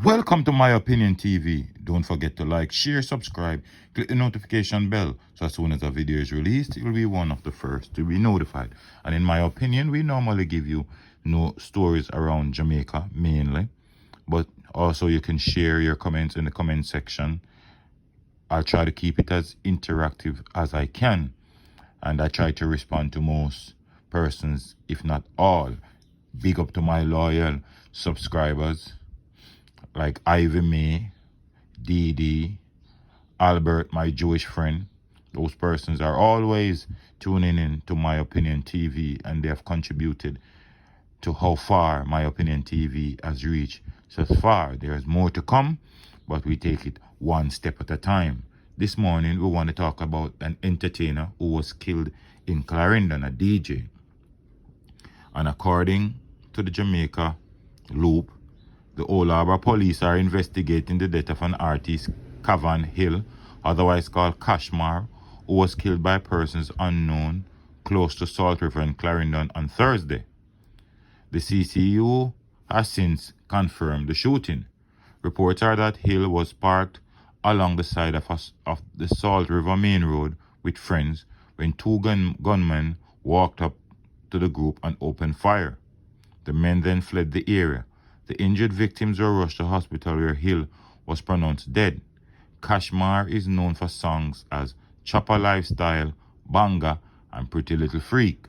Welcome to My Opinion TV. Don't forget to like, share, subscribe, click the notification bell so as soon as a video is released, you'll be one of the first to be notified. And in My Opinion, we normally give you stories around Jamaica mainly, but also you can share your comments in the comment section. I'll try to keep it as interactive as I can, and I try to respond to most persons, if not all. Big up to my loyal subscribers like Ivy May, Dee, Albert, my Jewish friend. Those persons are always tuning in to My Opinion TV, and they have contributed to how far My Opinion TV has reached. So far, there's more to come, but we take it one step at a time. This morning, we want to talk about an entertainer who was killed in Clarendon, a DJ. And according to the Jamaica Loop, the Old Harbour police are investigating the death of an artist, Cavan Hill, otherwise called KASHMAR, who was killed by persons unknown close to Salt River in Clarendon on Thursday. The CCU has since confirmed the shooting. Reports are that Hill was parked along the side of the Salt River main road with friends when two gunmen walked up to the group and opened fire. The men then fled the area. The injured victims were rushed to hospital where Hill was pronounced dead. KASHMAR is known for songs as Chopper Lifestyle, Banga, and Pretty Little Freak.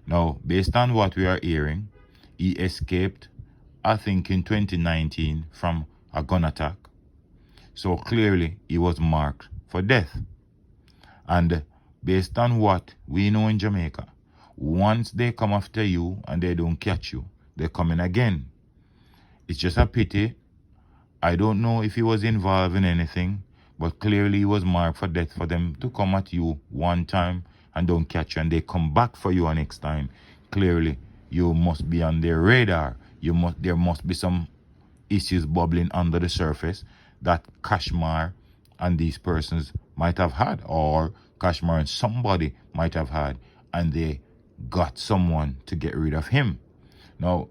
Now, based on what we are hearing, he escaped, I think, in 2019 from a gun attack. So clearly, he was marked for death. And based on what we know in Jamaica, once they come after you and they don't catch you, they're coming again. It's just a pity. I don't know if he was involved in anything, but clearly he was marked for death. For them to come at you one time and don't catch you, and they come back for you next time, clearly you must be on their radar. There must be some issues bubbling under the surface that KASHMAR and these persons might have had, or KASHMAR and somebody might have had, and they got someone to get rid of him. Now,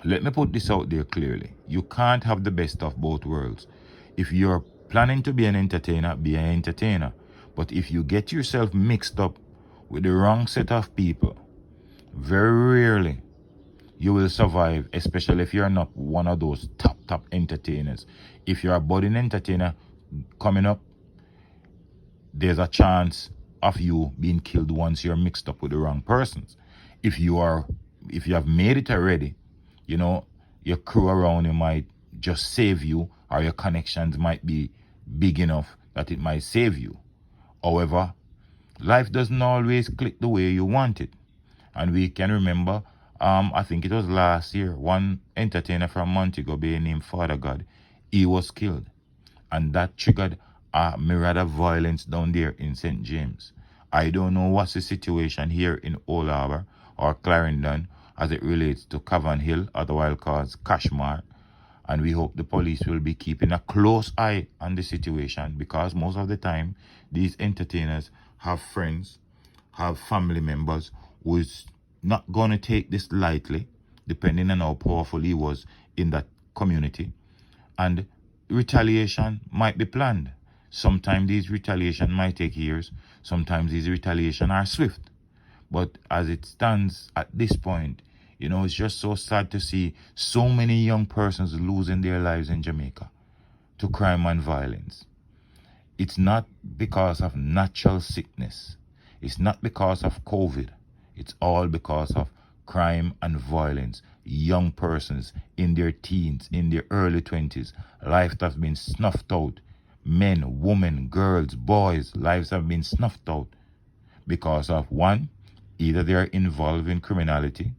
let me put this out there clearly. You can't have the best of both worlds. If you're planning to be an entertainer, be an entertainer. But if you get yourself mixed up with the wrong set of people, very rarely you will survive, especially if you're not one of those top entertainers. If you're a budding entertainer coming up, there's a chance of you being killed once you're mixed up with the wrong persons. If you have made it already, you know, your crew around you might just save you, or your connections might be big enough that it might save you. However, life doesn't always click the way you want it. And we can remember, I think it was last year, one entertainer from Montego Bay named Father God, he was killed. And that triggered a myriad of violence down there in St. James. I don't know what's the situation here in Old Harbour or Clarendon as it relates to Cavan Hill, otherwise called KASHMAR, and we hope the police will be keeping a close eye on the situation, because most of the time these entertainers have friends, have family members who is not going to take this lightly, depending on how powerful he was in that community, and retaliation might be planned. Sometimes these retaliation might take years, sometimes these retaliation are swift. But as it stands at this point, you know, it's just so sad to see so many young persons losing their lives in Jamaica to crime and violence. It's not because of natural sickness. It's not because of COVID. It's all because of crime and violence. Young persons in their teens, in their early 20s, life has been snuffed out. Men, women, girls, boys, lives have been snuffed out because of, one, either they are involved in criminality.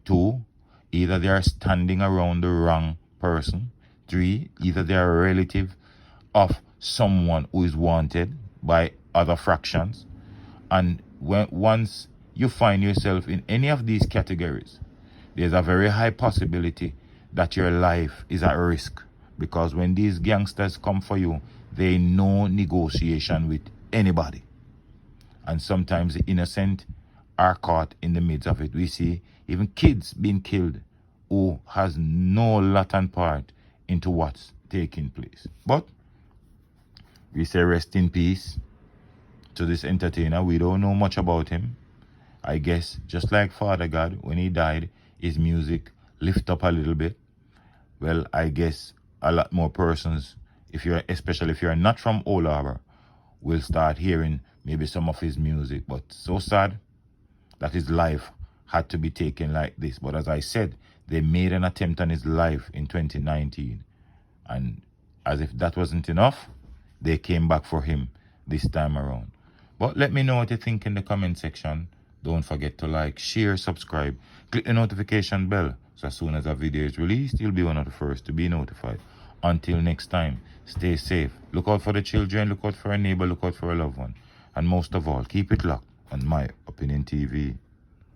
Two, either they are standing around the wrong person. Three, either they are a relative of someone who is wanted by other fractions. And once you find yourself in any of these categories, there's a very high possibility that your life is at risk. Because when these gangsters come for you, they know negotiation with anybody. And sometimes the innocent are caught in the midst of it. We see even kids being killed who has no lot and part into what's taking place. But we say rest in peace to this entertainer. We don't know much about him. I guess just like Father God, when he died, his music lift up a little bit. Well, I guess a lot more persons, especially if you're not from Old Harbour, will start hearing maybe some of his music. But so sad that his life had to be taken like this. But as I said, they made an attempt on his life in 2019. And as if that wasn't enough, they came back for him this time around. But let me know what you think in the comment section. Don't forget to like, share, subscribe. Click the notification bell, so as soon as a video is released, you'll be one of the first to be notified. Until next time, stay safe. Look out for the children, look out for a neighbor, look out for a loved one. And most of all, keep it locked on My Opinion TV.